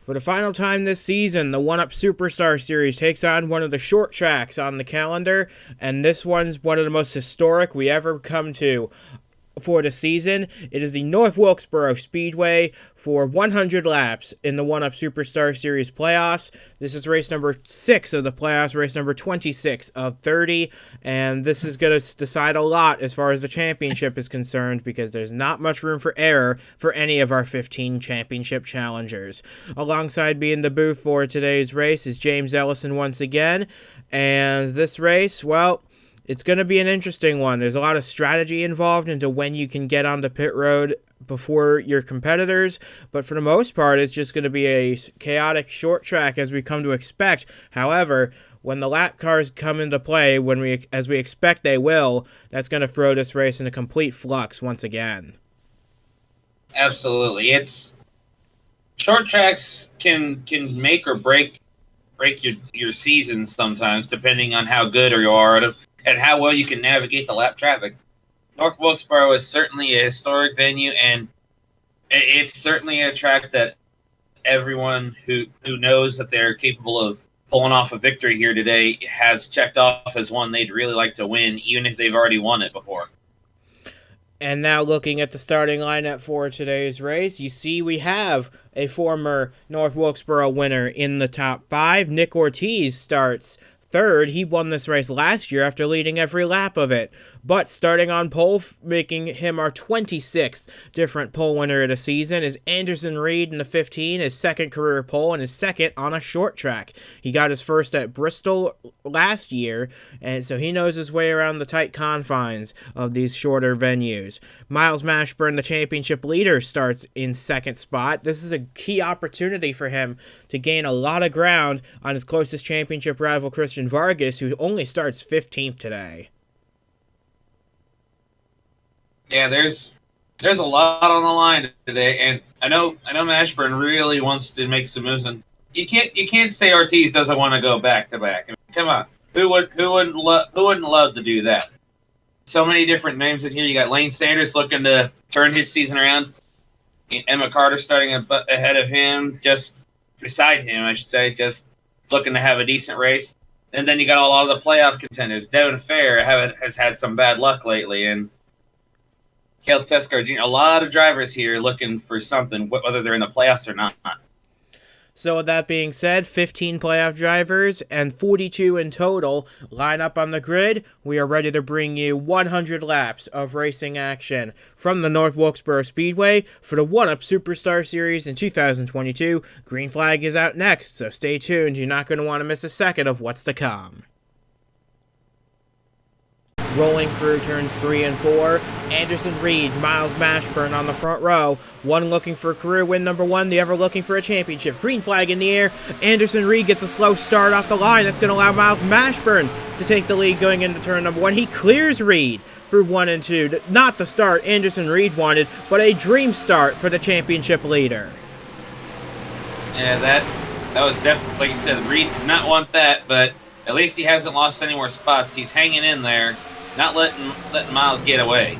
For the final time this season, the 1UP Superstar Series takes on one of the short tracks on the calendar, and this one's one of the most historic we ever come to for the season. It is the North Wilkesboro Speedway for 100 laps in the 1UP Superstar Series playoffs. This is race number 6 of the playoffs, race number 26 of 30, and this is going to decide a lot as far as the championship is concerned because there's not much room for error for any of our 15 championship challengers. Alongside me in the booth for today's race is James Ellison once again, and this race, well, it's going to be an interesting one. There's a lot of strategy involved into when you can get on the pit road before your competitors, but for the most part, it's just going to be a chaotic short track as we come to expect. However, when the lap cars come into play, as we expect they will, that's going to throw this race in a complete flux once again. Absolutely. Short tracks can make or break your season sometimes, depending on how good you are and how well you can navigate the lap traffic. North Wilkesboro is certainly a historic venue, and it's certainly a track that everyone who knows that they're capable of pulling off a victory here today has checked off as one they'd really like to win, even if they've already won it before. And now looking at the starting lineup for today's race, you see we have a former North Wilkesboro winner in the top 5. Nick Ortiz starts third. He won this race last year after leading every lap of it. But starting on pole, making him our 26th different pole winner of the season, is Anderson Reed in the 15, his second career pole, and his second on a short track. He got his first at Bristol last year, and so he knows his way around the tight confines of these shorter venues. Myles Mashburn, the championship leader, starts in second spot. This is a key opportunity for him to gain a lot of ground on his closest championship rival, Christian Vargas, who only starts 15th today. Yeah, there's a lot on the line today, and I know Mashburn really wants to make some moves, and you can't say Ortiz doesn't want to go back to back. I mean, come on, who wouldn't love to do that? So many different names in here. You got Lane Sanders looking to turn his season around. Emma Carter starting ahead of him, just beside him, I should say, just looking to have a decent race. And then you got a lot of the playoff contenders. Devin Fair has had some bad luck lately, and Cale Tescar Jr., a lot of drivers here looking for something, whether they're in the playoffs or not. So with that being said, 15 playoff drivers and 42 in total line up on the grid. We are ready to bring you 100 laps of racing action from the North Wilkesboro Speedway for the 1UP Superstar Series in 2022. Green flag is out next, so stay tuned. You're not going to want to miss a second of what's to come. Rolling through turns 3 and 4, Anderson Reed, Myles Mashburn on the front row. One looking for career win number 1, the other looking for a championship. Green flag in the air. Anderson Reed gets a slow start off the line. That's going to allow Myles Mashburn to take the lead going into turn number 1. He clears Reed through 1 and 2. Not the start Anderson Reed wanted, but a dream start for the championship leader. Yeah, that was definitely, like you said, Reed did not want that, but at least he hasn't lost any more spots. He's hanging in there. Not letting Myles get away.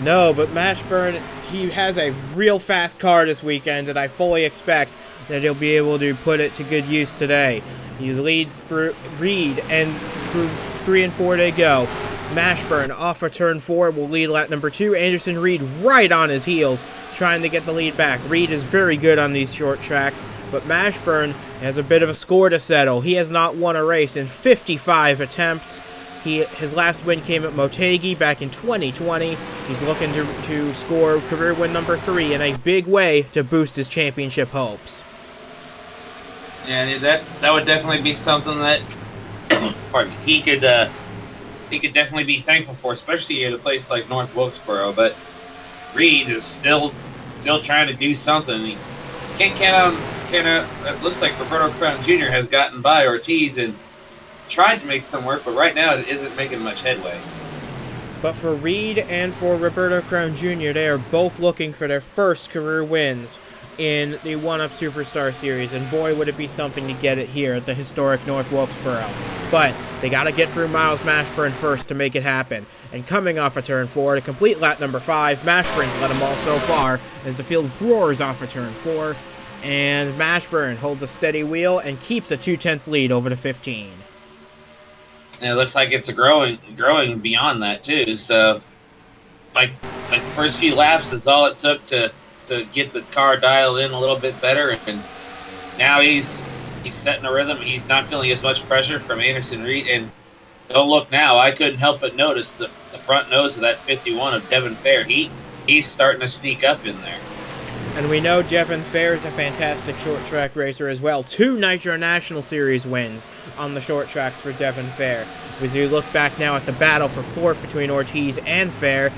No, but Mashburn, he has a real fast car this weekend, and I fully expect that he'll be able to put it to good use today. He leads through Reed, and through 3 and 4 they go. Mashburn off of turn 4 will lead lap number 2. Anderson Reed right on his heels, trying to get the lead back. Reed is very good on these short tracks, but Mashburn has a bit of a score to settle. He has not won a race in 55 attempts. His last win came at Motegi back in 2020. He's looking to score career win number 3 in a big way to boost his championship hopes. Yeah, that would definitely be something that pardon me, he could definitely be thankful for, especially at a place like North Wilkesboro. But Reed is still trying to do something. He can't count on. It looks like Roberto Crown Jr. has gotten by Ortiz and tried to make some work, but right now it isn't making much headway. But for Reed and for Roberto Crown Jr., they are both looking for their first career wins in the 1UP Superstar Series, and boy, would it be something to get it here at the historic North Wilkesboro. But they got to get through Myles Mashburn first to make it happen. And coming off of turn 4 to complete lap number 5, Mashburn's led them all so far as the field roars off of turn 4. And Mashburn holds a steady wheel and keeps a 2/10 lead over the 15. And it looks like it's growing beyond that too. So, like the first few laps is all it took to get the car dialed in a little bit better, and now he's setting a rhythm. He's not feeling as much pressure from Anderson Reed. And don't look now, I couldn't help but notice the front nose of that 51 of Devin Fair. He's starting to sneak up in there. And we know Devin Fair is a fantastic short track racer as well. 2 Nitro National Series wins on the short tracks for Devin Fair. As we look back now at the battle for fourth between Ortiz and Fair,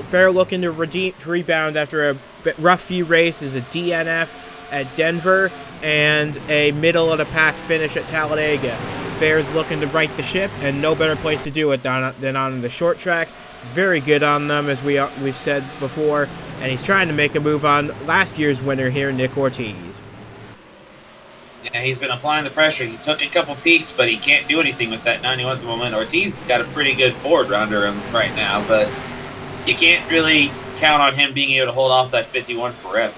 Fair looking to rebound after a rough few races, a DNF at Denver and a middle-of-the-pack finish at Talladega. Fair's looking to right the ship, and no better place to do it than on the short tracks. He's very good on them, as we've said before, and he's trying to make a move on last year's winner here, Nick Ortiz. Yeah, he's been applying the pressure. He took a couple peaks, but he can't do anything with that 91 at the moment. Ortiz has got a pretty good forward under him right now, but you can't really count on him being able to hold off that 51 forever.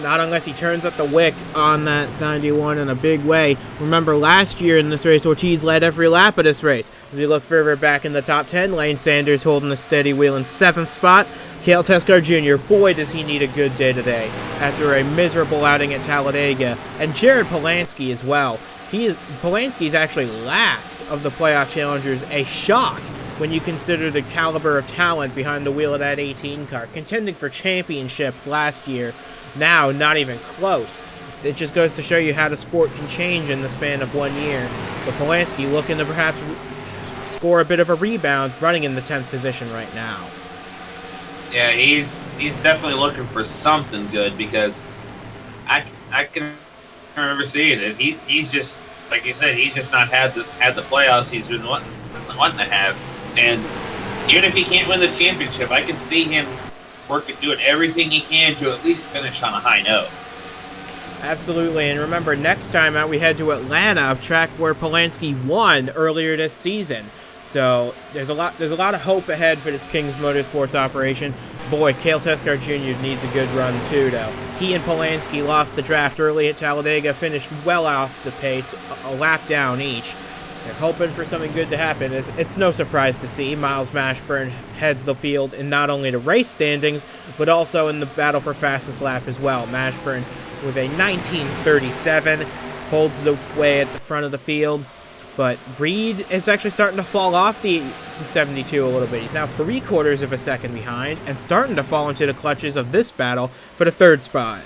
Not unless he turns up the wick on that 91 in a big way. Remember, last year in this race, Ortiz led every lap of this race. If you look further back in the top 10, Lane Sanders holding a steady wheel in 7th spot. Cale Tescar Jr., boy, does he need a good day after a miserable outing at Talladega. And Jared Polansky as well. Polanski's actually last of the playoff challengers, a shock when you consider the caliber of talent behind the wheel of that 18 car. Contending for championships last year. Now, not even close. It just goes to show you how the sport can change in the span of 1 year. But Polansky looking to perhaps score a bit of a rebound, running in the 10th position right now. Yeah, he's definitely looking for something good, because I can remember seeing it. He's just, like you said, he's just not had the playoffs he's been wanting to have. And even if he can't win the championship, I can see him doing everything he can to at least finish on a high note. Absolutely, and remember, next time out we head to Atlanta, a track where Polansky won earlier this season. So there's a lot of hope ahead for this Kings Motorsports operation. Boy, Cale Tescar Jr. needs a good run too, though. He and Polansky lost the draft early at Talladega, finished well off the pace, a lap down each. They're hoping for something good to happen. It's no surprise to see Myles Mashburn heads the field in not only the race standings, but also in the battle for fastest lap as well. Mashburn, with a 19:37, holds the way at the front of the field. But Reed is actually starting to fall off the 72 a little bit. He's now 3/4 of a second behind and starting to fall into the clutches of this battle for the 3rd spot.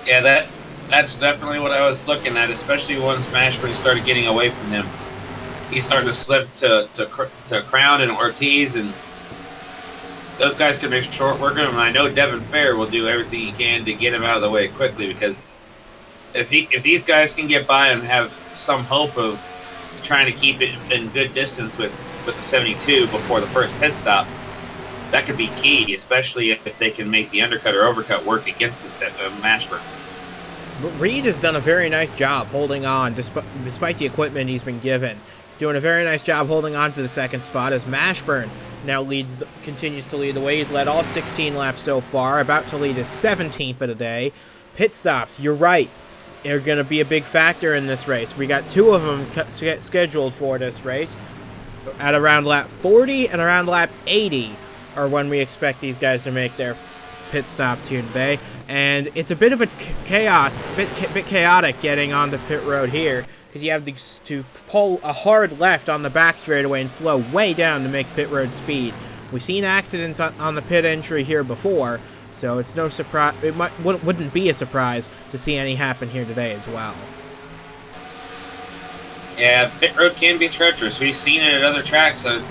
Yeah, that's definitely what I was looking at, especially once Mashburn started getting away from him. He's starting to slip to Crown and Ortiz, and those guys can make short work of him. And I know Devin Fair will do everything he can to get him out of the way quickly, because if these guys can get by and have some hope of trying to keep it in good distance with the 72 before the first pit stop, that could be key, especially if they can make the undercut or overcut work against the Mashburn. But Reed has done a very nice job holding on despite the equipment he's been given. He's doing a very nice job holding on to the 2nd spot as Mashburn now continues to lead the way. He's led all 16 laps so far, about to lead his 17th of the day. Pit stops, you're right, are going to be a big factor in this race. We got 2 of them scheduled for this race. At around lap 40 and around lap 80 are when we expect these guys to make their pit stops here today. And it's a bit of a bit chaotic getting on the pit road here, because you have to pull a hard left on the back straightaway and slow way down to make pit road speed. We've seen accidents on the pit entry here before, so it's no surprise. Wouldn't be a surprise to see any happen here today as well. Yeah, pit road can be treacherous. We've seen it at other tracks. I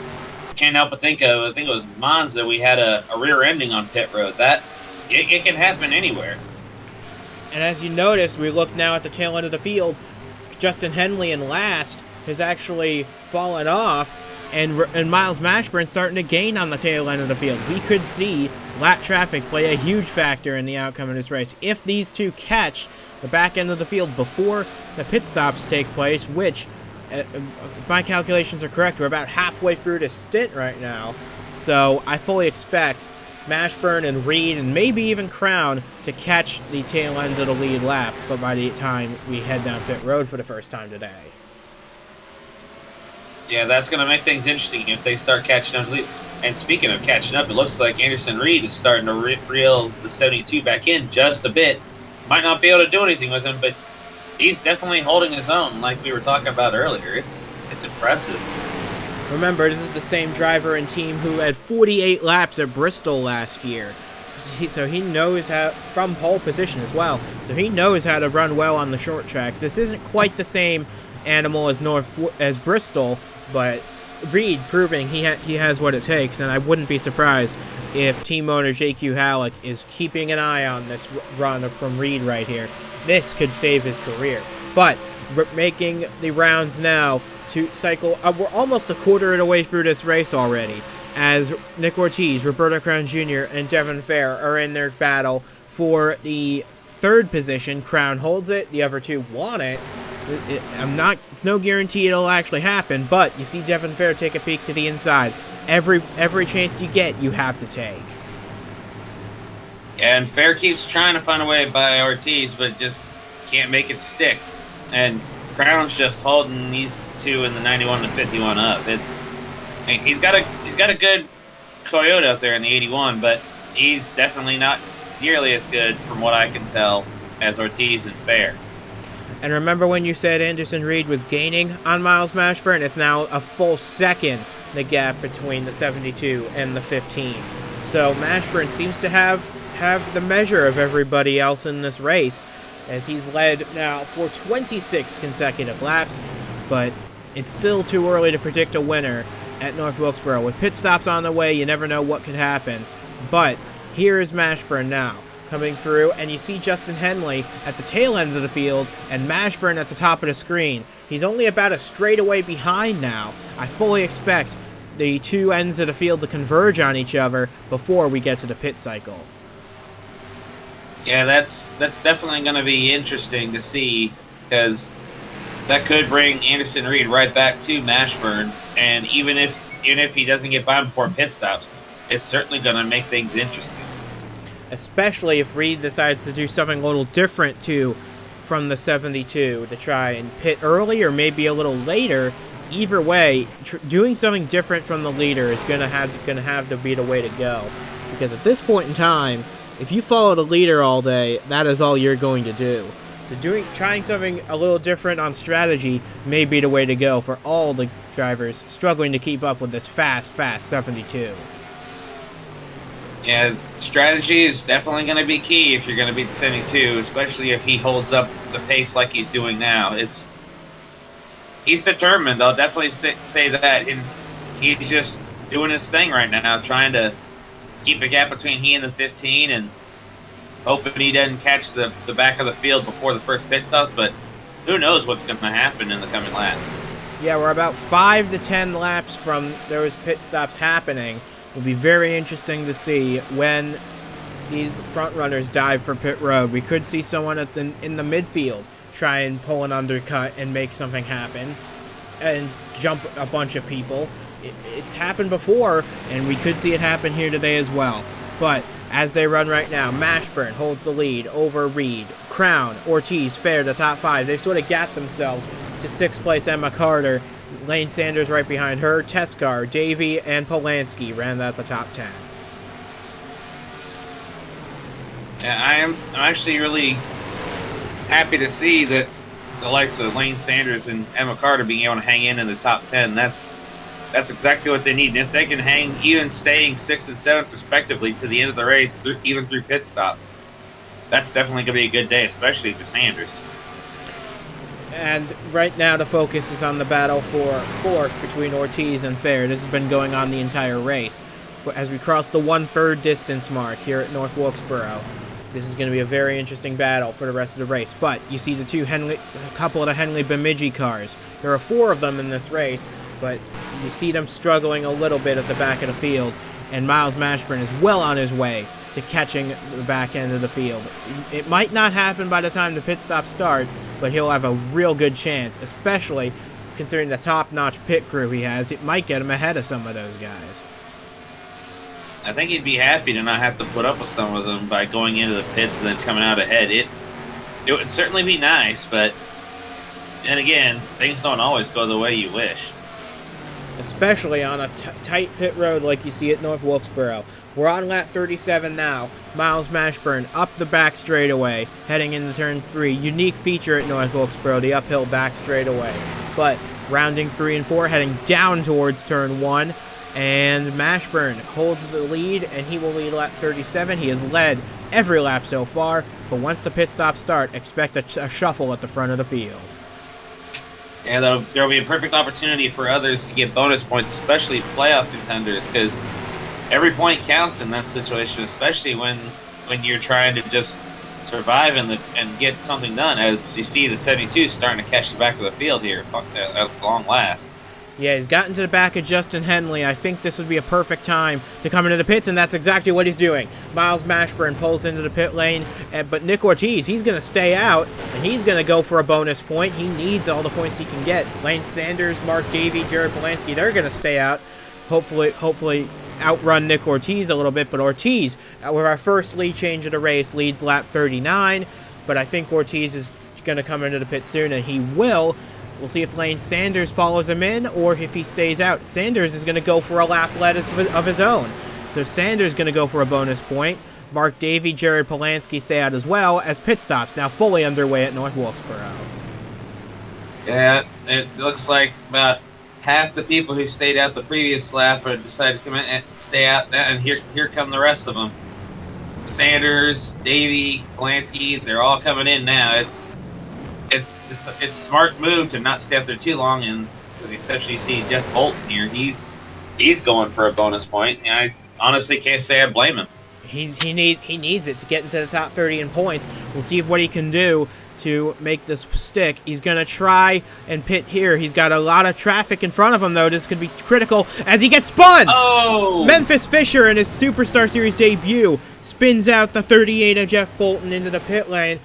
can't help but think of, I think it was Monza, we had a rear ending on pit road. It can happen anywhere. And as you noticed, we look now at the tail end of the field. Justin Henley in last has actually fallen off, and Myles Mashburn starting to gain on the tail end of the field. We could see lap traffic play a huge factor in the outcome of this race. If these two catch the back end of the field before the pit stops take place, which, if my calculations are correct, we're about halfway through this stint right now. So I fully expect Mashburn and Reed and maybe even Crown to catch the tail end of the lead lap, but by the time we head down pit road for the first time today. Yeah, that's going to make things interesting if they start catching up at least. And speaking of catching up, it looks like Anderson Reed is starting to reel the 72 back in just a bit. Might not be able to do anything with him, but he's definitely holding his own like we were talking about earlier. It's impressive. Remember, this is the same driver and team who had 48 laps at Bristol last year. So he knows how, from pole position as well, so he knows how to run well on the short tracks. This isn't quite the same animal as Bristol, but Reed proving he has what it takes, and I wouldn't be surprised if team owner JQ Halleck is keeping an eye on this run from Reed right here. This could save his career. But we're making the rounds now to cycle. We're almost a quarter of the way through this race already, as Nick Ortiz, Roberto Crown Jr., and Devin Fair are in their battle for the third position. Crown holds it. The other two want it. It's no guarantee it'll actually happen, but you see Devin Fair take a peek to the inside. Every chance you get, you have to take. And Fair keeps trying to find a way by Ortiz, but just can't make it stick. And Crown's just holding these two in the 91 to 51 up. He's got a good Toyota up there in the 81, but he's definitely not nearly as good from what I can tell as Ortiz and Fair. And remember when you said Anderson Reed was gaining on Myles Mashburn? It's now a full second, the gap between the 72 and the 15. So Mashburn seems to have the measure of everybody else in this race, as he's led now for 26 consecutive laps, but it's still too early to predict a winner at North Wilkesboro. With pit stops on the way, you never know what could happen. But here is Mashburn now, coming through, and you see Justin Henley at the tail end of the field and Mashburn at the top of the screen. He's only about a straightaway behind now. I fully expect the two ends of the field to converge on each other before we get to the pit cycle. Yeah, that's definitely going to be interesting to see, because that could bring Anderson Reed right back to Mashburn, and even if he doesn't get by before pit stops, it's certainly going to make things interesting. Especially if Reed decides to do something a little different too from the 72 to try and pit early or maybe a little later. Either way, doing something different from the leader is gonna have to be the way to go, because at this point in time, if you follow the leader all day, that is all you're going to do. So trying something a little different on strategy may be the way to go for all the drivers struggling to keep up with this fast 72. Yeah, strategy is definitely going to be key if you're going to beat the 72, especially if he holds up the pace like he's doing now. He's determined. I'll definitely say that. And he's just doing his thing right now, trying to keep a gap between he and the 15 and hoping he doesn't catch the back of the field before the first pit stops. But who knows what's going to happen in the coming laps. Yeah, we're about 5 to 10 laps from those pit stops happening. It'll be very interesting to see when these front runners dive for pit road. We could see someone in the midfield try and pull an undercut and make something happen and jump a bunch of people. It's happened before, and we could see it happen here today as well. But as they run right now, Mashburn holds the lead over Reed, Crown, Ortiz, Fair, the top 5. They've sort of got themselves to 6th place Emma Carter. Lane Sanders right behind her. Teskar, Davey, and Polanski ran at the top 10. Yeah, I'm actually really happy to see that the likes of Lane Sanders and Emma Carter being able to hang in the top 10. That's exactly what they need. And if they can hang, even staying 6th and 7th respectively to the end of the race, even through pit stops, that's definitely going to be a good day, especially for Sanders. And right now the focus is on the battle for 4th between Ortiz and Fair. This has been going on the entire race. But as we cross the 1/3 distance mark here at North Wilkesboro, this is going to be a very interesting battle for the rest of the race. But you see a couple of the Henley Bemidji cars. There are 4 of them in this race, but you see them struggling a little bit at the back of the field. And Myles Mashburn is well on his way to catching the back end of the field. It might not happen by the time the pit stops start, but he'll have a real good chance, especially considering the top-notch pit crew he has. It might get him ahead of some of those guys. I think he'd be happy to not have to put up with some of them by going into the pits and then coming out ahead. It would certainly be nice, but then again, things don't always go the way you wish. Especially on a tight pit road like you see at North Wilkesboro. We're on lap 37 now. Myles Mashburn up the back straightaway, heading into turn 3. Unique feature at North Wilkesboro, the uphill back straightaway. But rounding 3 and 4, heading down towards turn 1. And Mashburn holds the lead, and he will lead lap 37. He has led every lap so far, but once the pit stops start, expect a shuffle at the front of the field. Yeah, there'll be a perfect opportunity for others to get bonus points, especially playoff contenders, because every point counts in that situation, especially when you're trying to just survive and get something done. As you see, the 72 starting to catch the back of the field here at long last. Yeah, he's gotten to the back of Justin Henley. I think this would be a perfect time to come into the pits, and that's exactly what he's doing. Myles Mashburn pulls into the pit lane, but Nick Ortiz, he's going to stay out, and he's going to go for a bonus point. He needs all the points he can get. Lane Sanders, Mark Davey, Jared Polanski, they're going to stay out. Hopefully outrun Nick Ortiz a little bit, but Ortiz, with our first lead change of the race, leads lap 39, but I think Ortiz is going to come into the pit soon, and he will. We'll see if Lane Sanders follows him in or if he stays out. Sanders is going to go for a lap lead of his own. So Sanders is going to go for a bonus point. Mark Davey, Jared Polanski stay out as well, as pit stops now fully underway at North Wilkesboro. Yeah, it looks like about half the people who stayed out the previous lap have decided to come in and stay out, and here come the rest of them. Sanders, Davey, Polanski, they're all coming in now. It's a smart move to not stay up there too long, and with the exception you see Jeff Bolton here, he's going for a bonus point, and I honestly can't say I blame him. He needs it to get into the top 30 in points. We'll see what he can do to make this stick. He's going to try and pit here. He's got a lot of traffic in front of him, though. This could be critical as he gets spun! Oh! Memphis Fisher in his Superstar Series debut spins out the 38 of Jeff Bolton into the pit lane.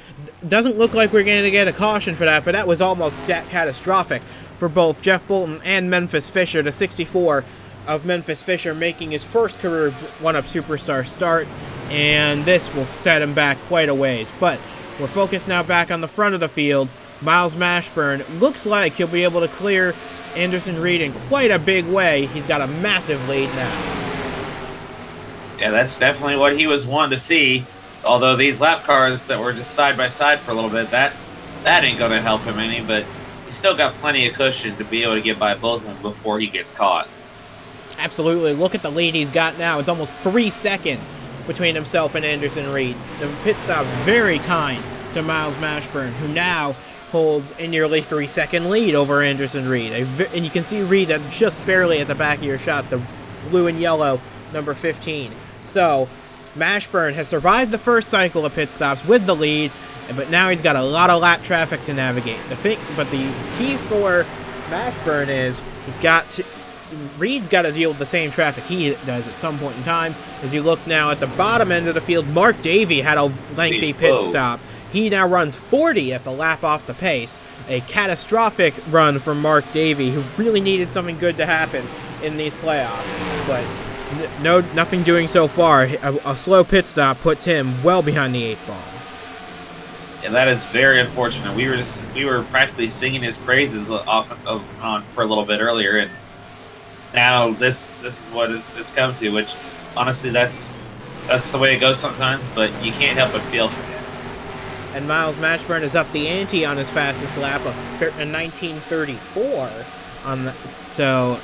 Doesn't look like we're going to get a caution for that, but that was almost catastrophic for both Jeff Bolton and Memphis Fisher. The 64 of Memphis Fisher making his first career 1-up Superstar start, and this will set him back quite a ways. But we're focused now back on the front of the field. Myles Mashburn looks like he'll be able to clear Anderson Reed in quite a big way. He's got a massive lead now. Yeah, that's definitely what he was wanting to see. Although these lap cars that were just side by side for a little bit, that ain't going to help him any, but he's still got plenty of cushion to be able to get by both of them before he gets caught. Absolutely. Look at the lead he's got now. It's almost 3 seconds between himself and Anderson Reed. The pit stop's very kind to Myles Mashburn, who now holds a nearly 3-second lead over Anderson Reed. And you can see Reed just barely at the back of your shot, the blue and yellow number 15. So Mashburn has survived the first cycle of pit stops with the lead, but now he's got a lot of lap traffic to navigate. But the key for Mashburn is Reed's got to deal with the same traffic he does at some point in time. As you look now at the bottom end of the field, Mark Davey had a lengthy pit stop. He now runs 40th, a lap off the pace. A catastrophic run from Mark Davey, who really needed something good to happen in these playoffs. But nothing doing so far. A slow pit stop puts him well behind the 8 ball. And that is very unfortunate. We were practically singing his praises on for a little bit earlier, and now this is what it's come to. Which honestly, that's the way it goes sometimes. But you can't help but feel for him. And Myles Mashburn is up the ante on his fastest lap of 1934. So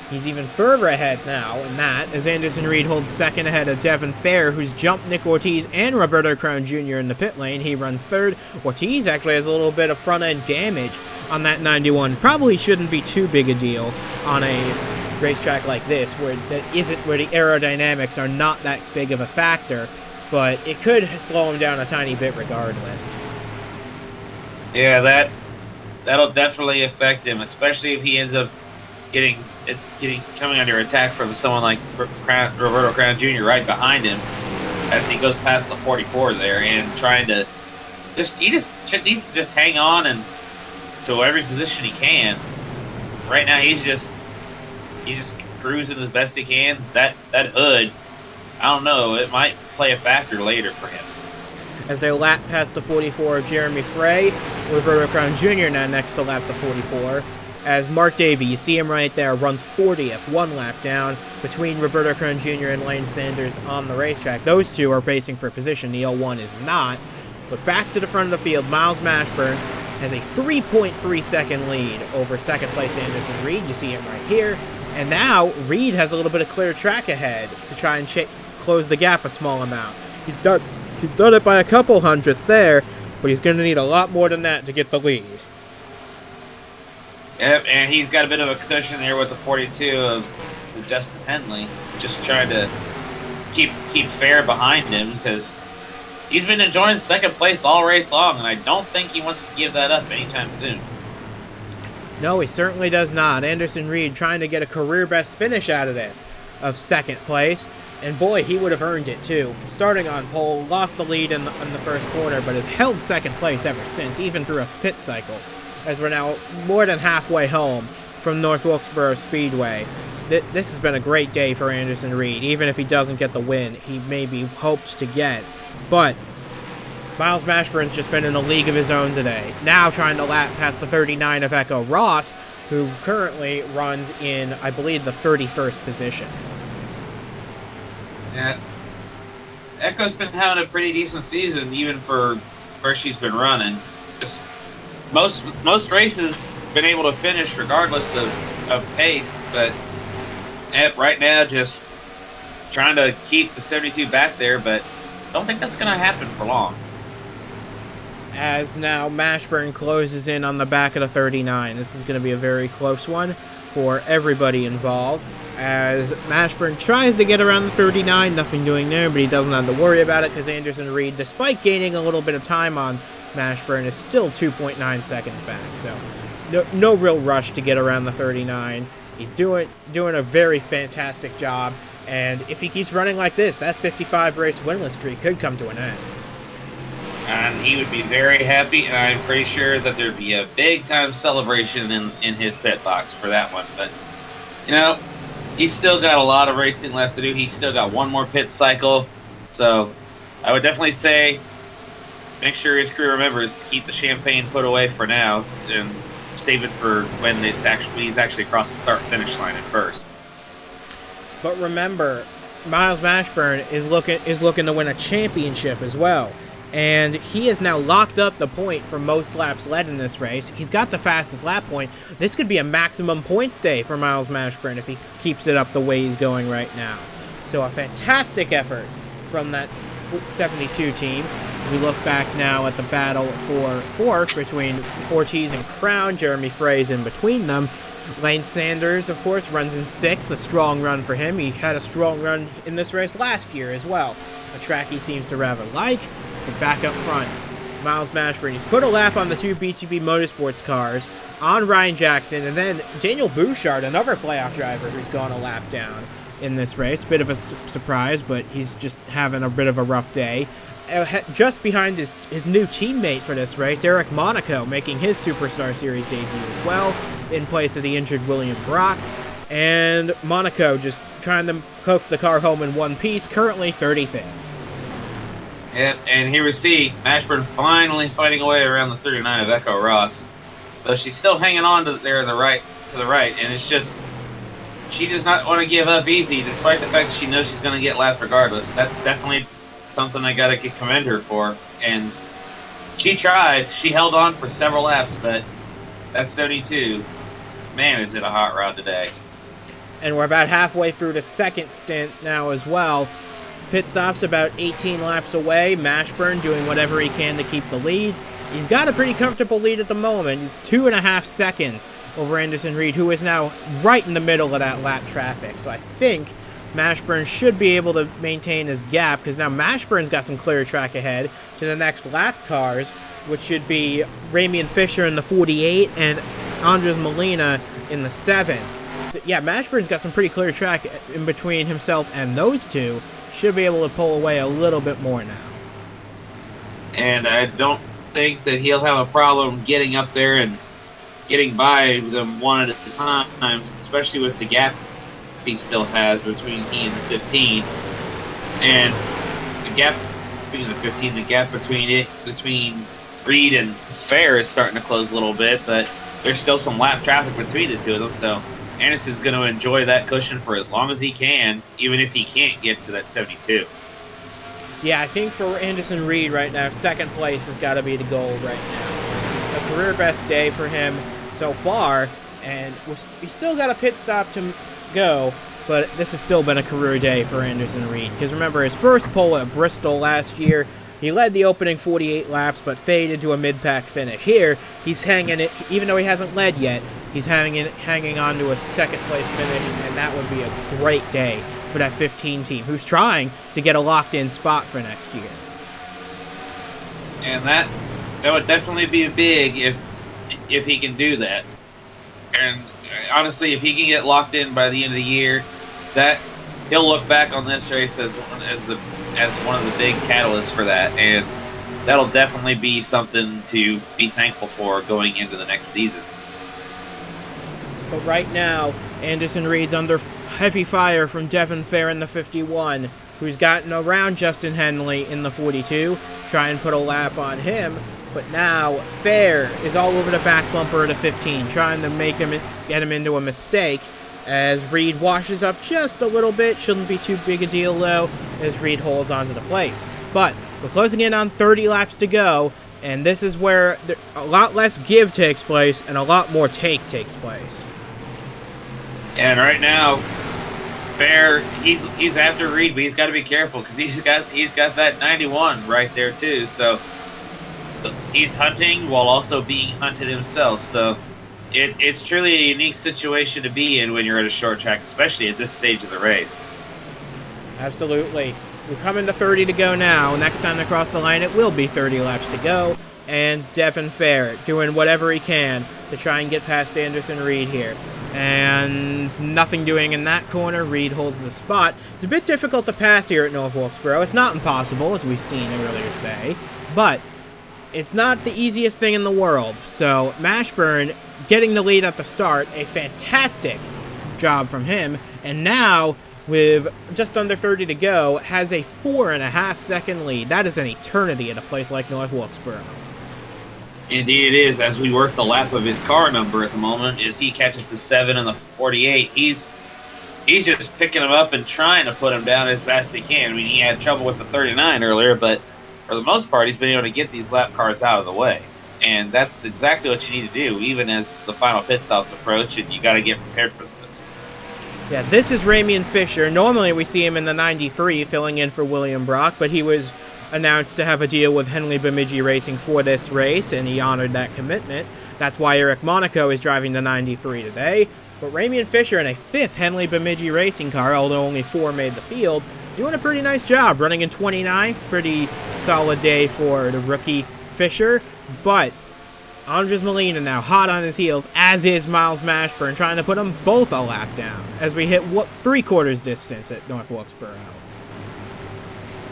he's even further ahead now in that, as Anderson Reed holds second ahead of Devin Fair, who's jumped Nick Ortiz and Roberto Crown Jr. in the pit lane. He runs third. Ortiz actually has a little bit of front-end damage on that 91. Probably shouldn't be too big a deal on a racetrack like this, where the aerodynamics are not that big of a factor, but it could slow him down a tiny bit regardless. Yeah, that'll definitely affect him, especially if he ends up coming under attack from someone like Roberto Crown Jr. right behind him as he goes past the 44 there, and trying to he needs to just hang on and to every position he can. Right now he's just cruising as best he can. That hood I don't know. It might play a factor later for him. As they lap past the 44 of Jeremy Frey, Roberto Crown Jr. now next to lap the 44. As Mark Davey, you see him right there, runs 40th, one lap down between Roberto Crown Jr. and Lane Sanders on the racetrack. Those two are racing for position. The L1 is not. But back to the front of the field, Myles Mashburn has a 3.3 second lead over second place Anderson Reed. You see him right here. And now Reed has a little bit of clear track ahead to try and close the gap a small amount. He's done it by a couple hundredths there, but he's going to need a lot more than that to get the lead. Yep, and he's got a bit of a cushion there with the 42 of Justin Henley, just trying to keep fair behind him because he's been enjoying second place all race long, and I don't think he wants to give that up anytime soon. No, he certainly does not. Anderson Reed trying to get a career best finish out of this, of second place. And boy, he would have earned it too. Starting on pole, lost the lead in the first corner, but has held second place ever since, even through a pit cycle. As we're now more than halfway home from North Wilkesboro Speedway. This has been a great day for Anderson Reed. Even if he doesn't get the win, he maybe hopes to get. But Myles Mashburn's just been in a league of his own today. Now trying to lap past the 39 of Echo Ross, who currently runs in, I believe, the 31st position. Yeah. Echo's been having a pretty decent season, even for where she's been running. Just most races been able to finish regardless of pace, but right now just trying to keep the 72 back there, but don't think that's going to happen for long. As now Mashburn closes in on the back of the 39. This is going to be a very close one for everybody involved. As Mashburn tries to get around the 39, nothing doing there, but he doesn't have to worry about it because Anderson Reed, despite gaining a little bit of time on Mashburn, is still 2.9 seconds back. So no real rush to get around the 39. He's doing a very fantastic job, and if he keeps running like this, that 55 race winless streak could come to an end. And he would be very happy, and I'm pretty sure that there'd be a big-time celebration in his pit box for that one. But, you know, he's still got a lot of racing left to do. He's still got one more pit cycle. So I would definitely say make sure his crew remembers to keep the champagne put away for now and save it for when he's actually across the start-finish line at first. But remember, Myles Mashburn is looking to win a championship as well. And he has now locked up the point for most laps led in this race. He's got the fastest lap point. This could be a maximum points day for Myles Mashburn if he keeps it up the way he's going right now. So a fantastic effort from that 72 team. We look back now at the battle for fourth between Ortiz and Crown. Jeremy Frey's in between them. Lane Sanders, of course, runs in sixth. A strong run for him. He had a strong run in this race last year as well. A track he seems to rather like. But back up front, Myles Mashburn. He's put a lap on the two B2B Motorsports cars on Ryan Jackson, and then Daniel Bouchard, another playoff driver who's gone a lap down in this race. Bit of a surprise, but he's just having a bit of a rough day. Just behind his new teammate for this race, Eric Monaco, making his Superstar Series debut as well, in place of the injured William Brock. And Monaco just trying to coax the car home in one piece, currently 35th. Yep, and here we see Mashburn finally fighting away around the 39 of Echo Ross. Though she's still hanging on to the right, and it's just she does not want to give up easy, despite the fact that she knows she's going to get lapped regardless. That's definitely something I got to commend her for. And she tried. She held on for several laps, but that's 72. Man, is it a hot rod today. And we're about halfway through the second stint now as well. Pit stop's about 18 laps away. Mashburn doing whatever he can to keep the lead. He's got a pretty comfortable lead at the moment. He's 2.5 seconds over Anderson Reed, who is now right in the middle of that lap traffic. So I think Mashburn should be able to maintain his gap, because now Mashburn's got some clear track ahead to the next lap cars, which should be Ramian Fisher in the 48 and Andres Molina in the 7. So yeah, Mashburn's got some pretty clear track in between himself and those two. Should be able to pull away a little bit more now. And I don't think that he'll have a problem getting up there and getting by them one at a time, especially with the gap he still has between he and the 15. And the gap, speaking of 15, the gap between Reed and Fair is starting to close a little bit, but there's still some lap traffic between the two of them, so Anderson's going to enjoy that cushion for as long as he can, even if he can't get to that 72. Yeah, I think for Anderson Reed right now, second place has got to be the goal right now. A career best day for him so far, and he's still got a pit stop to go, but this has still been a career day for Anderson Reed. Because remember, his first pole at Bristol last year, he led the opening 48 laps, but faded to a mid-pack finish. Here, he's hanging it, even though he hasn't led yet, he's hanging on to a second-place finish, and that would be a great day for that 15 team, who's trying to get a locked-in spot for next year. And that would definitely be big if he can do that. And honestly, if he can get locked in by the end of the year, that he'll look back on this race as one of the big catalysts for that, and that'll definitely be something to be thankful for going into the next season. But right now, Anderson Reed's under heavy fire from Devin Fair in the 51, who's gotten around Justin Henley in the 42, try and put a lap on him. But now Fair is all over the back bumper of the 15, trying to get him into a mistake, as Reed washes up just a little bit. Shouldn't be too big a deal, though, as Reed holds onto the place. But we're closing in on 30 laps to go, and this is where a lot less give takes place and a lot more take takes place. And right now, Fair, he's after Reed, but he's got to be careful because he's got that 91 right there too. So he's hunting while also being hunted himself. So it's truly a unique situation to be in when you're at a short track, especially at this stage of the race. Absolutely. We're coming to 30 to go now. Next time they cross the line, it will be 30 laps to go. And Devin Fair doing whatever he can to try and get past Anderson Reed here. And nothing doing in that corner. Reed holds the spot. It's a bit difficult to pass here at North Wilkesboro. It's not impossible, as we've seen earlier today, but it's not the easiest thing in the world. So Mashburn getting the lead at the start, a fantastic job from him. And now, with just under 30 to go, has a 4.5 second lead. That is an eternity at a place like North Wilkesboro. Indeed it is. As we work the lap of his car number at the moment, as he catches the 7 and the 48, he's just picking him up and trying to put him down as fast as he can. I mean, he had trouble with the 39 earlier, but for the most part, he's been able to get these lap cars out of the way. And that's exactly what you need to do, even as the final pit stops approach, and you got to get prepared for this. Yeah, this is Ramian Fisher. Normally we see him in the 93 filling in for William Brock, but he was announced to have a deal with Henley Bemidji Racing for this race, and he honored that commitment. That's why Eric Monaco is driving the 93 today. But Ramian Fisher in a 5th Henley Bemidji Racing car, although only 4 made the field, doing a pretty nice job, running in 29th. Pretty solid day for the rookie Fisher. But Andres Molina now hot on his heels, as is Myles Mashburn, trying to put them both a lap down as we hit 3/4 distance at North Wilkesboro.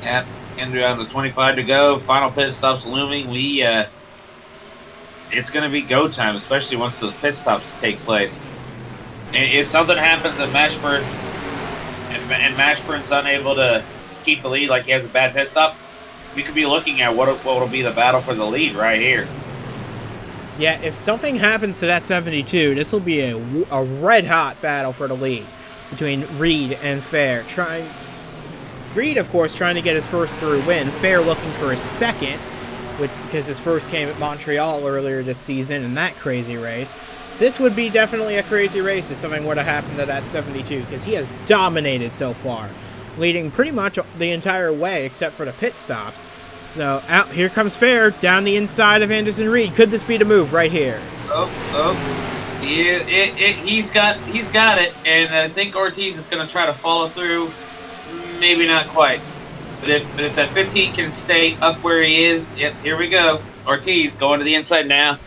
Yeah, and around the 25 to go, final pit stops looming. It's going to be go time, especially once those pit stops take place. And if something happens at Mashburn, and Mashburn's unable to keep the lead, like he has a bad pit stop, we could be looking at what will be the battle for the lead right here. Yeah, if something happens to that 72, this will be a red-hot battle for the lead between Reed and Fair. Reed, of course, trying to get his first through win. Fair looking for his second, because his first came at Montreal earlier this season in that crazy race. This would be definitely a crazy race if something were to happen to that 72, because he has dominated so far, leading pretty much the entire way except for the pit stops. So out here comes Fair down the inside of Anderson Reed. Could this be the move right here? Yeah, he's got it, and I think Ortiz is going to try to follow through. Maybe not quite, but if that 15 can stay up where he is, yep, here we go. Ortiz going to the inside now.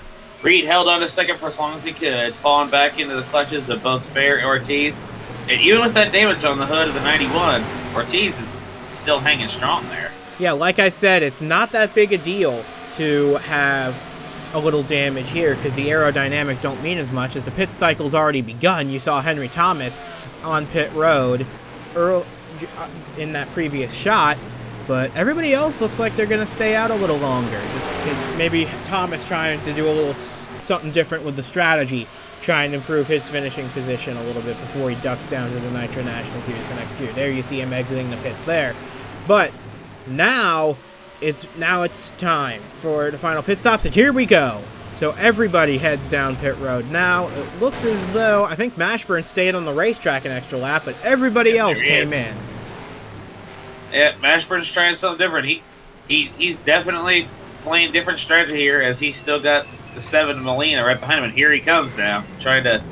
Reed held on to second for as long as he could, falling back into the clutches of both Fair and Ortiz. And even with that damage on the hood of the 91, Ortiz is still hanging strong there. Yeah, like I said, it's not that big a deal to have a little damage here because the aerodynamics don't mean as much as the pit cycle's already begun. You saw Henry Thomas on pit road in that previous shot. But everybody else looks like they're going to stay out a little longer. Maybe Thomas trying to do a little something different with the strategy, trying to improve his finishing position a little bit before he ducks down to the Nitro National Series for next year. There you see him exiting the pits there. But now it's time for the final pit stops, and here we go. So everybody heads down pit road. Now it looks as though, I think Mashburn stayed on the racetrack an extra lap, but everybody else came in. Yeah, Mashburn's trying something different. He's definitely playing different strategy here, as he's still got the 7 Molina right behind him, and here he comes now, trying to.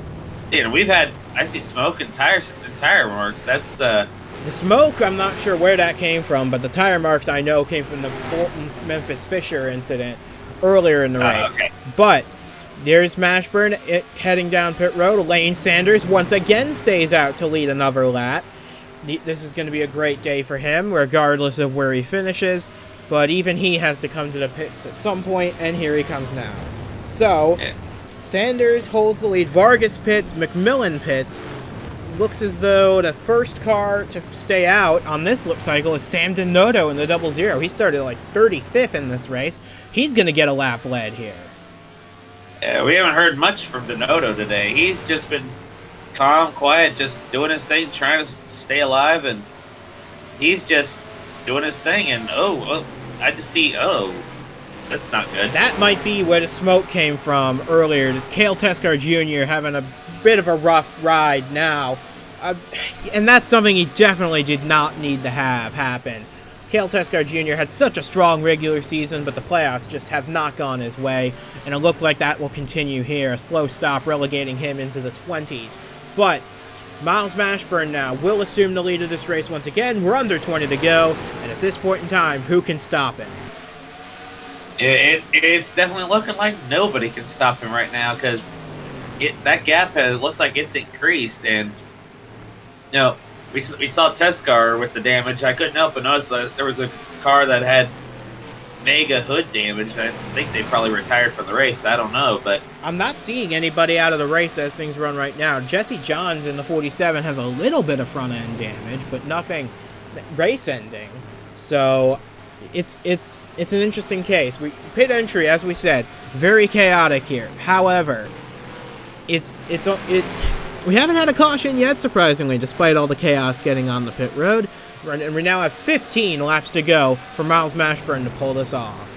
I see smoke and tire marks. That's the smoke. I'm not sure where that came from, but the tire marks I know came from the Bolton Memphis Fisher incident earlier in the race. Okay. But there's Mashburn heading down pit road. Lane Sanders once again stays out to lead another lap. This is going to be a great day for him, regardless of where he finishes. But even he has to come to the pits at some point, and here he comes now. So, Sanders holds the lead. Vargas pits, McMillan pits. Looks as though the first car to stay out on this lip cycle is Sam Denoto in the 00. He started like 35th in this race. He's going to get a lap lead here. Yeah, we haven't heard much from Denoto today. He's just been calm, quiet, just doing his thing, trying to stay alive, and he's just doing his thing. And I just see, that's not good. That might be where the smoke came from earlier. Cale Teskar Jr. having a bit of a rough ride now, and that's something he definitely did not need to have happen. Cale Teskar Jr. had such a strong regular season, but the playoffs just have not gone his way, and it looks like that will continue here. A slow stop relegating him into the 20s. But Myles Mashburn now will assume the lead of this race once again. We're under 20 to go, and at this point in time, who can stop him? It's definitely looking like nobody can stop him right now, because that gap looks like it's increased. And we saw Teskar with the damage. I couldn't help but notice that there was a car that had mega hood damage. I think they probably retired from the race. I don't know, but I'm not seeing anybody out of the race as things run right now. Jesse Johns in the 47 has a little bit of front end damage, but nothing race ending. So it's an interesting case. Pit entry, as we said, very chaotic here. However, we haven't had a caution yet, surprisingly, despite all the chaos getting on the pit road. And we now have 15 laps to go for Myles Mashburn to pull this off.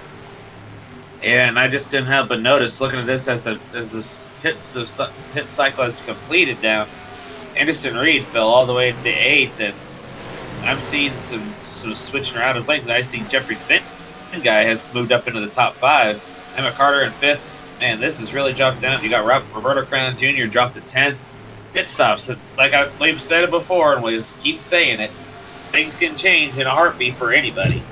Yeah, and I just didn't help but notice, looking at this as this pit cycle is completed now, Anderson Reed fell all the way to 8th, and I'm seeing some switching around of lanes. I see Jeffrey Finn guy has moved up into the top 5. Emma Carter in 5th. Man, this has really dropped down. You got Roberto Crown Jr. dropped to 10th. Pit stops. We've said it before, and we just keep saying it. Things can change in a heartbeat for anybody.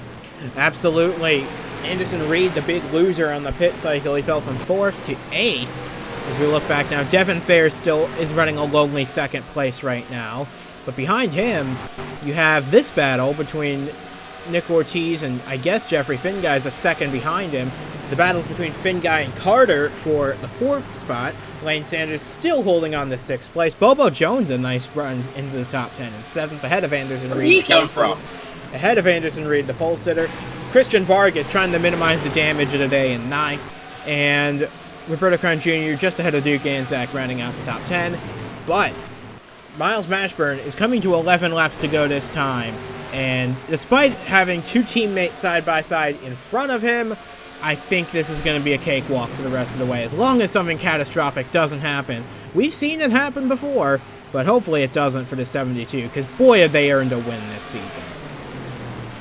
Absolutely. Anderson Reed, the big loser on the pit cycle, he fell from 4th to 8th. As we look back now, Devin Fair still is running a lonely 2nd place right now. But behind him, you have this battle between Nick Ortiz and I guess Jeffrey Finguy's a 2nd behind him. The battle's between Finguy and Carter for the 4th spot. Lane Sanders still holding on to 6th place. Bobo Jones a nice run into the top 10 and 7th ahead of Anderson Reed. Where did he come from? Ahead of Anderson Reed, the pole sitter. Christian Vargas trying to minimize the damage of the day in 9th. And Roberto Crown Jr. just ahead of Duke Anzac rounding out the top 10. But Myles Mashburn is coming to 11 laps to go this time. And despite having 2 teammates side by side in front of him, I think this is going to be a cakewalk for the rest of the way, as long as something catastrophic doesn't happen. We've seen it happen before, but hopefully it doesn't for the 72, because boy have they earned a win this season.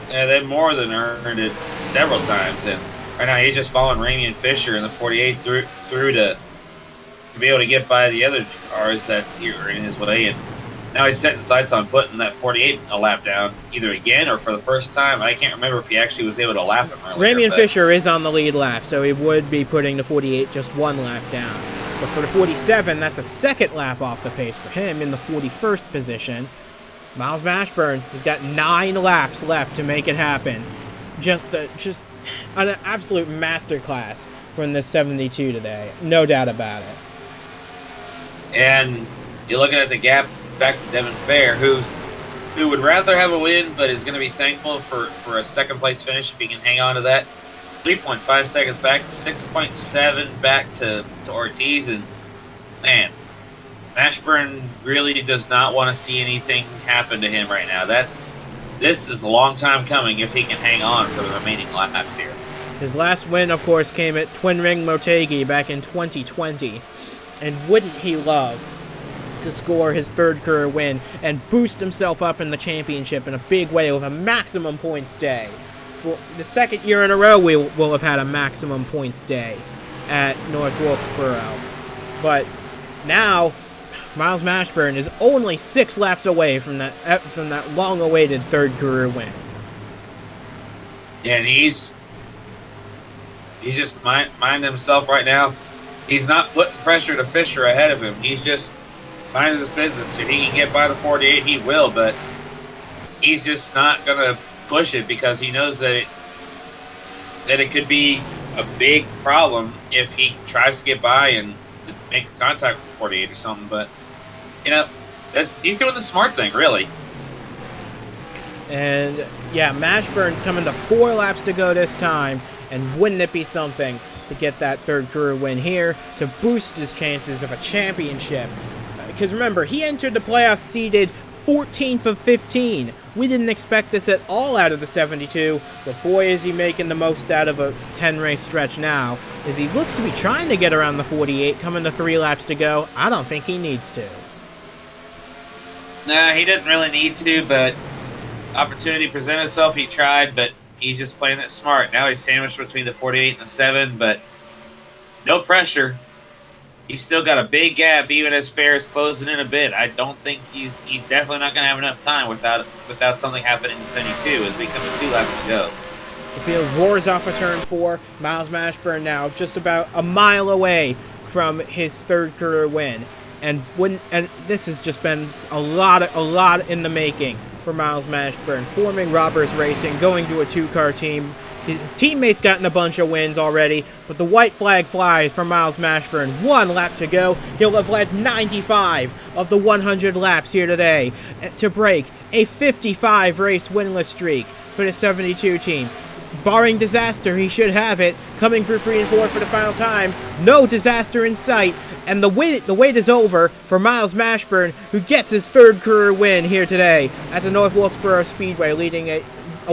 Yeah, they've more than earned it several times, and right now he's just following Ramian Fisher in the 48 through to be able to get by the other cars that are in his way, and now he's setting sights on putting that 48 a lap down, either again or for the first time. I can't remember if he actually was able to lap him earlier. Ramian Fisher is on the lead lap, so he would be putting the 48 just 1 lap down. But for the 47, that's a 2nd lap off the pace for him in the 41st position. Myles Mashburn has got 9 laps left to make it happen. Just an absolute masterclass from this 72 today. No doubt about it. And you're looking at the gap back to Devin Fair, who's who would rather have a win, but is going to be thankful for a second place finish if he can hang on to that. 3.5 seconds back to 6.7 back to Ortiz, and man, Mashburn really does not want to see anything happen to him right now. This is a long time coming if he can hang on for the remaining laps here. His last win, of course, came at Twin Ring Motegi back in 2020, and wouldn't he love to score his third career win and boost himself up in the championship in a big way with a maximum points day. For the second year in a row, we will have had a maximum points day at North Wilkesboro. But now, Myles Mashburn is only 6 laps away from that long-awaited third career win. Yeah, and he's just minding himself right now. He's not putting pressure to Fisher ahead of him. He's just minding his business. If he can get by the 48, he will, but he's just not going to push it because he knows that it could be a big problem if he tries to get by and makes contact with the 48 or something. But, he's doing the smart thing, really. And, yeah, Mashburn's coming to 4 laps to go this time, and wouldn't it be something to get that third career win here to boost his chances of a championship? Because remember, he entered the playoffs seeded 14th of 15. We didn't expect this at all out of the 72, but boy is he making the most out of a 10-race stretch now, as he looks to be trying to get around the 48, coming to 3 laps to go. I don't think he needs to. Nah, he didn't really need to, but opportunity presented itself. He tried, but he's just playing it smart. Now he's sandwiched between the 48 and the 7, but no pressure. He's still got a big gap, even as Fair is closing in a bit. I don't think he's definitely not going to have enough time without something happening in 72 as we come to 2 laps to go. The field roars off of turn 4. Myles Mashburn now just about a mile away from his third career win, and this has just been a lot in the making for Myles Mashburn, forming Robbers Racing, going to a 2-car team. His teammates gotten a bunch of wins already, but the white flag flies for Myles Mashburn. 1 lap to go. He'll have led 95 of the 100 laps here today to break a 55-race winless streak for the 72 team. Barring disaster, he should have it. Coming Group 3 and 4 for the final time. No disaster in sight. And the wait is over for Myles Mashburn, who gets his third career win here today at the North Wilkesboro Speedway, leading a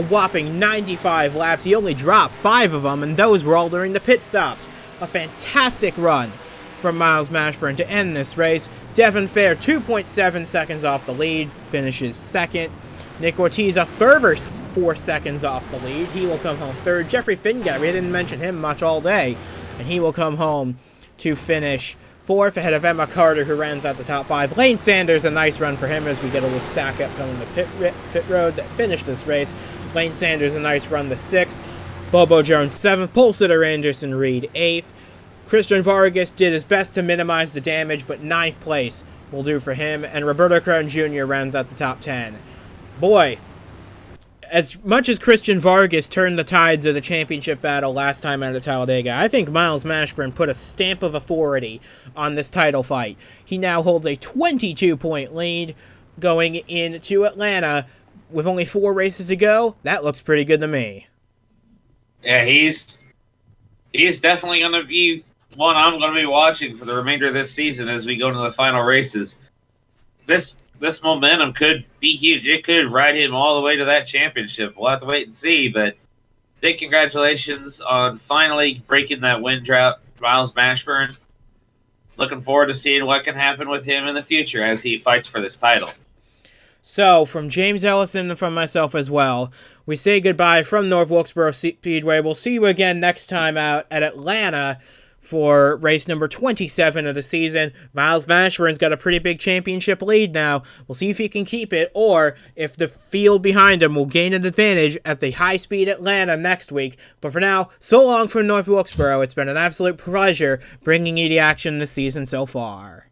whopping 95 laps. He only dropped 5 of them, and those were all during the pit stops. A fantastic run from Myles Mashburn to end this race. Devin Fair, 2.7 seconds off the lead, finishes second. Nick Ortiz, a further 4 seconds off the lead. He will come home third. Jeffrey Fingate, we didn't mention him much all day, and he will come home to finish 4th ahead of Emma Carter, who rounds out the top 5. Lane Sanders, a nice run for him as we get a little stack up coming to pit road that finished this race. Lane Sanders, a nice run to 6th. Bobo Jones, 7th. Pole sitter Anderson Reed, 8th. Christian Vargas did his best to minimize the damage, but 9th place will do for him. And Roberto Crone Jr. rounds out the top 10. Boy, as much as Christian Vargas turned the tides of the championship battle last time out of Talladega, I think Myles Mashburn put a stamp of authority on this title fight. He now holds a 22-point lead going into Atlanta with only 4 races to go. That looks pretty good to me. Yeah, he's definitely going to be one I'm going to be watching for the remainder of this season as we go into the final races. This momentum could be huge. It could ride him all the way to that championship. We'll have to wait and see, but big congratulations on finally breaking that win drought, Myles Mashburn. Looking forward to seeing what can happen with him in the future as he fights for this title. So, from James Ellison and from myself as well, we say goodbye from North Wilkesboro Speedway. We'll see you again next time out at Atlanta for race number 27 of the season. Myles Mashburn's got a pretty big championship lead now. We'll see if he can keep it, or if the field behind him will gain an advantage at the high-speed Atlanta next week. But for now, so long from North Wilkesboro. It's been an absolute pleasure bringing you the action this season so far.